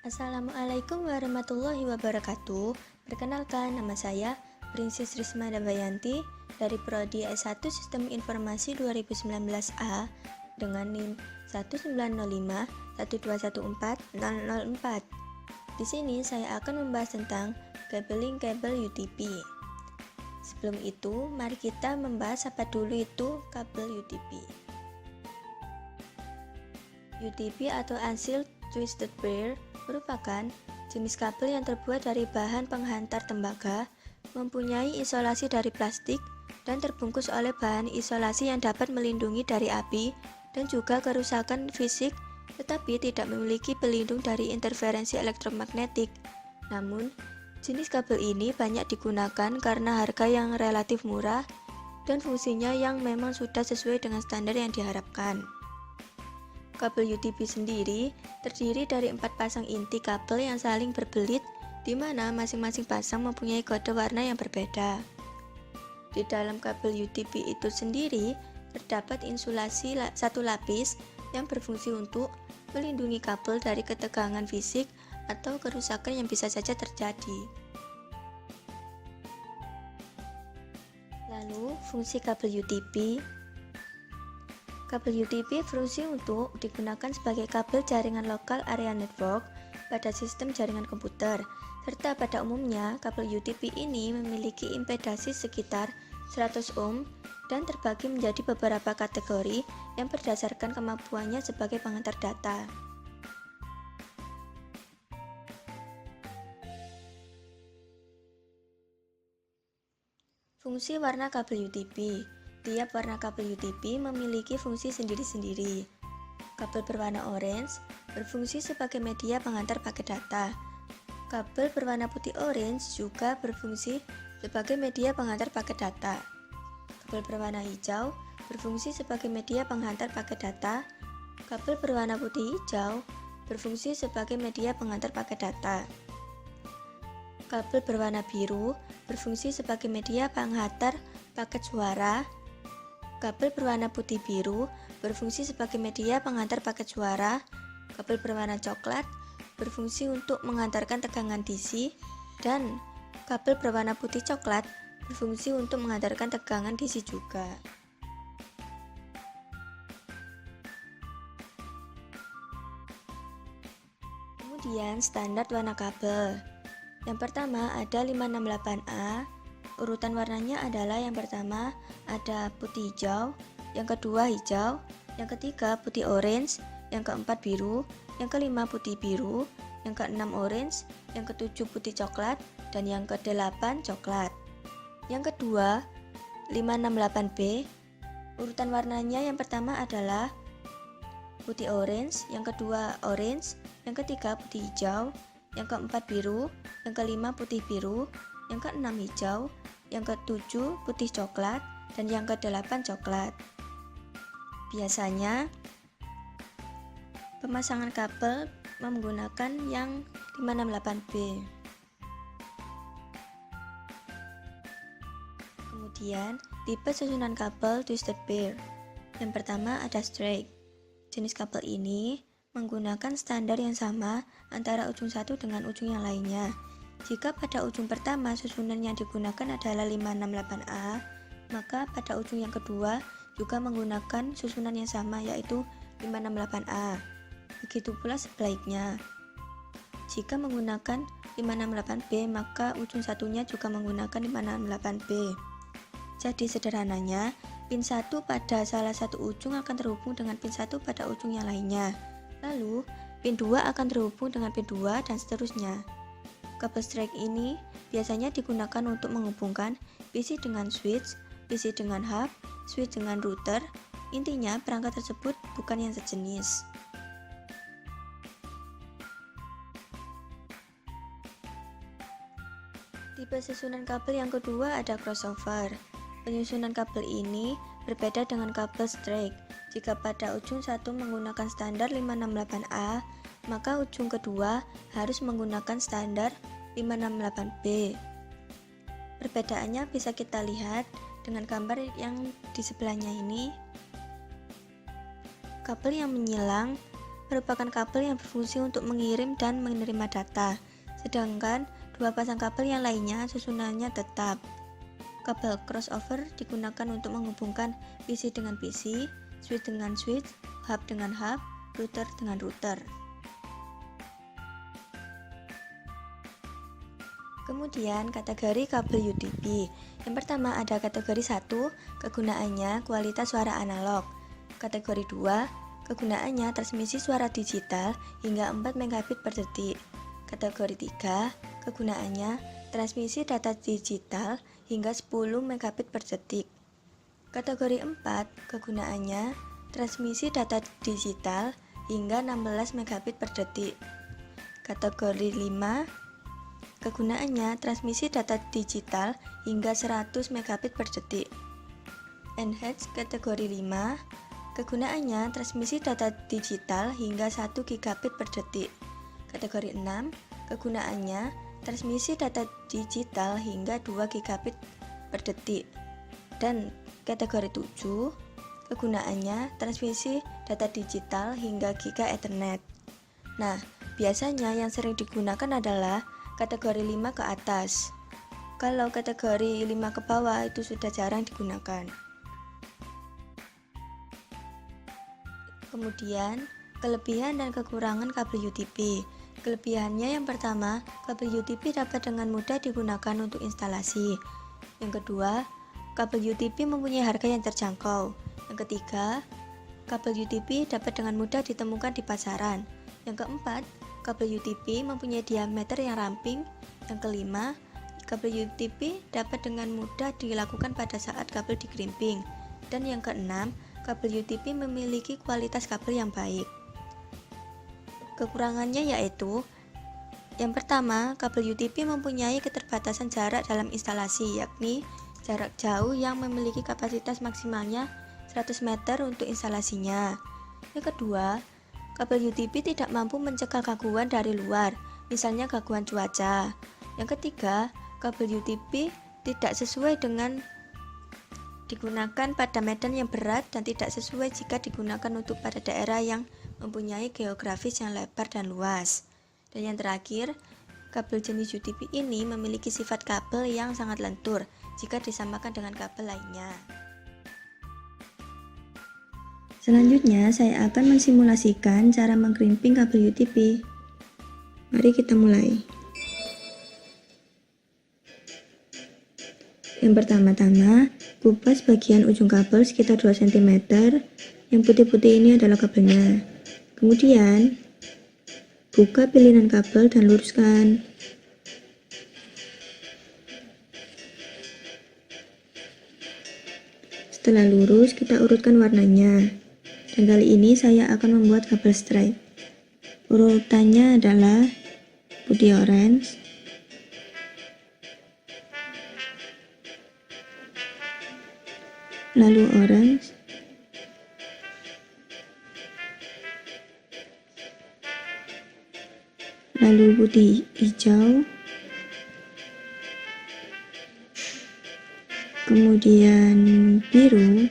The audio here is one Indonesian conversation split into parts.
Assalamualaikum warahmatullahi wabarakatuh. Perkenalkan, nama saya Prinses Risma Dabayanti dari Prodi S1 Sistem Informasi 2019A dengan NIM 19051214004. Di sini saya akan membahas tentang cabling kabel UTP. Sebelum itu, mari kita membahas apa dulu itu kabel UTP. UTP atau Unsealed Twisted Pair merupakan jenis kabel yang terbuat dari bahan penghantar tembaga, mempunyai isolasi dari plastik, dan terbungkus oleh bahan isolasi yang dapat melindungi dari api dan juga kerusakan fisik, tetapi tidak memiliki pelindung dari interferensi elektromagnetik. Namun, jenis kabel ini banyak digunakan karena harga yang relatif murah dan fungsinya yang memang sudah sesuai dengan standar yang diharapkan. Kabel UTP sendiri terdiri dari 4 pasang inti kabel yang saling berbelit, di mana masing-masing pasang mempunyai kode warna yang berbeda. Di dalam kabel UTP itu sendiri terdapat insulasi satu lapis yang berfungsi untuk melindungi kabel dari ketegangan fisik atau kerusakan yang bisa saja terjadi. Lalu, fungsi kabel UTP. Kabel UTP berfungsi untuk digunakan sebagai kabel jaringan lokal area network pada sistem jaringan komputer, serta pada umumnya kabel UTP ini memiliki impedasi sekitar 100 ohm dan terbagi menjadi beberapa kategori yang berdasarkan kemampuannya sebagai pengantar data. Fungsi warna kabel UTP. Tiap warna kabel UTP memiliki fungsi sendiri-sendiri. Kabel berwarna orange berfungsi sebagai media pengantar paket data. Kabel berwarna putih orange juga berfungsi sebagai media pengantar paket data. Kabel berwarna hijau berfungsi sebagai media penghantar paket data. Kabel berwarna putih hijau berfungsi sebagai media pengantar paket data. Kabel berwarna biru berfungsi sebagai media penghantar paket suara. Kabel berwarna putih biru berfungsi sebagai media pengantar paket suara. Kabel berwarna coklat berfungsi untuk mengantarkan tegangan DC, dan kabel berwarna putih coklat berfungsi untuk mengantarkan tegangan DC juga. Kemudian standar warna kabel. Yang pertama ada 568A. Urutan warnanya adalah yang pertama ada putih hijau, yang kedua hijau, yang ketiga putih orange, yang keempat biru, yang kelima putih biru, yang keenam orange, yang ketujuh putih coklat, dan yang kedelapan coklat. Yang kedua 568B. Urutan warnanya yang pertama adalah putih orange, yang kedua orange, yang ketiga putih hijau, yang keempat biru, yang kelima putih biru, yang keenam hijau, yang ketujuh putih coklat, dan yang kedelapan coklat. Biasanya pemasangan kabel menggunakan yang 568B. Kemudian tipe susunan kabel twisted pair. Yang pertama ada straight. Jenis kabel ini menggunakan standar yang sama antara ujung satu dengan ujung yang lainnya. Jika pada ujung pertama susunan yang digunakan adalah 568A, maka pada ujung yang kedua juga menggunakan susunan yang sama, yaitu 568A. Begitu pula sebaliknya. Jika menggunakan 568B, maka ujung satunya juga menggunakan 568B. Jadi sederhananya, pin 1 pada salah satu ujung akan terhubung dengan pin 1 pada ujung yang lainnya. Lalu, pin 2 akan terhubung dengan pin 2 dan seterusnya. Kabel straight ini biasanya digunakan untuk menghubungkan PC dengan switch, PC dengan hub, switch dengan router. Intinya perangkat tersebut bukan yang sejenis. Tipe susunan kabel yang kedua ada crossover. Penyusunan kabel ini berbeda dengan kabel straight. Jika pada ujung satu menggunakan standar 568A, maka ujung kedua harus menggunakan standar 568B. Perbedaannya bisa kita lihat dengan gambar yang di sebelahnya ini. Kabel yang menyilang merupakan kabel yang berfungsi untuk mengirim dan menerima data, sedangkan dua pasang kabel yang lainnya susunannya tetap. Kabel crossover digunakan untuk menghubungkan PC dengan PC, switch dengan switch, hub dengan hub, router dengan router. Kemudian kategori kabel UDP. Yang pertama ada kategori 1, kegunaannya kualitas suara analog. Kategori 2, kegunaannya transmisi suara digital hingga 4 megabit per detik. Kategori 3, kegunaannya transmisi data digital hingga 10 megabit per detik. Kategori 4, kegunaannya transmisi data digital hingga 16 megabit per detik. Kategori 5, kegunaannya transmisi data digital hingga 100 megabit per detik. Enhanced kategori 5, kegunaannya transmisi data digital hingga 1 gigabit per detik. Kategori 6, kegunaannya transmisi data digital hingga 2 gigabit per detik. Dan kategori 7, kegunaannya transmisi data digital hingga Giga Ethernet. Nah, biasanya yang sering digunakan adalah kategori 5 ke atas. Kalau kategori 5 ke bawah itu sudah jarang digunakan. Kemudian, kelebihan dan kekurangan kabel UDP. Kelebihannya yang pertama, kabel UDP dapat dengan mudah digunakan untuk instalasi. Yang kedua, kabel UDP mempunyai harga yang terjangkau. Yang ketiga, kabel UDP dapat dengan mudah ditemukan di pasaran. Yang keempat, kabel UDP mempunyai diameter yang ramping. Yang kelima, kabel UDP dapat dengan mudah dilakukan pada saat kabel dikerimping. Dan yang keenam, kabel UDP memiliki kualitas kabel yang baik. Kekurangannya yaitu, yang pertama, kabel UDP mempunyai keterbatasan jarak dalam instalasi, yakni jarak jauh yang memiliki kapasitas maksimalnya 100 meter untuk instalasinya. Yang kedua, kabel UDP tidak mampu mencegah gangguan dari luar, misalnya gangguan cuaca. Yang ketiga, kabel UDP tidak sesuai dengan digunakan pada medan yang berat dan tidak sesuai jika digunakan untuk pada daerah yang mempunyai geografis yang lebar dan luas. Dan yang terakhir, kabel jenis UDP ini memiliki sifat kabel yang sangat lentur jika disamakan dengan kabel lainnya. Selanjutnya, saya akan mensimulasikan cara mengkerimping kabel UDP. Mari kita mulai. Yang pertama-tama, kupas bagian ujung kabel sekitar 2 cm. Yang putih-putih ini adalah kabelnya. Kemudian, buka pilihan kabel dan luruskan. Setelah lurus, kita urutkan warnanya. Dan kali ini saya akan membuat kabel stripe. Urutannya adalah putih orange, lalu orange, lalu putih hijau, kemudian biru,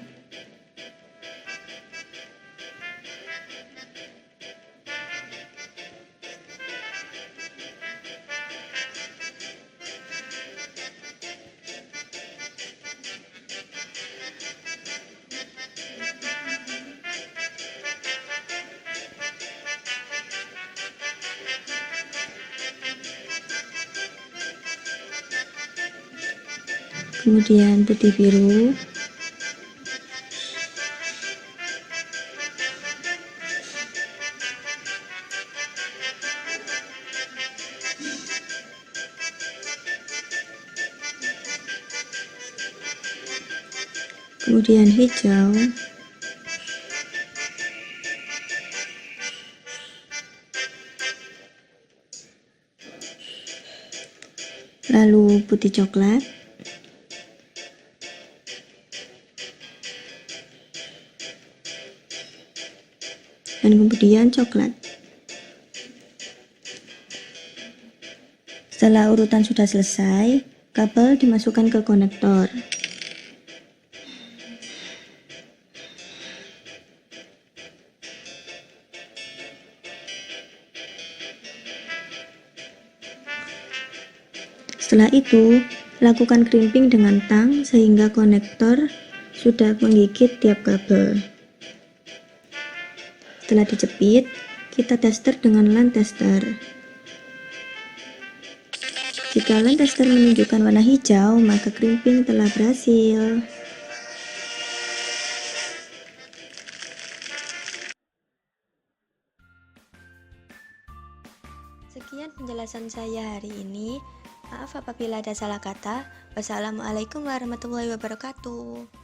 kemudian putih biru, kemudian hijau, lalu putih coklat, dan kemudian coklat. Setelah urutan sudah selesai, kabel dimasukkan ke konektor. Setelah itu, lakukan crimping dengan tang sehingga konektor sudah menggigit tiap kabel. Setelah dijepit, kita tester dengan LAN tester. Jika LAN tester menunjukkan warna hijau, maka crimping telah berhasil. Sekian penjelasan saya hari ini. Maaf apabila ada salah kata. Wassalamualaikum warahmatullahi wabarakatuh.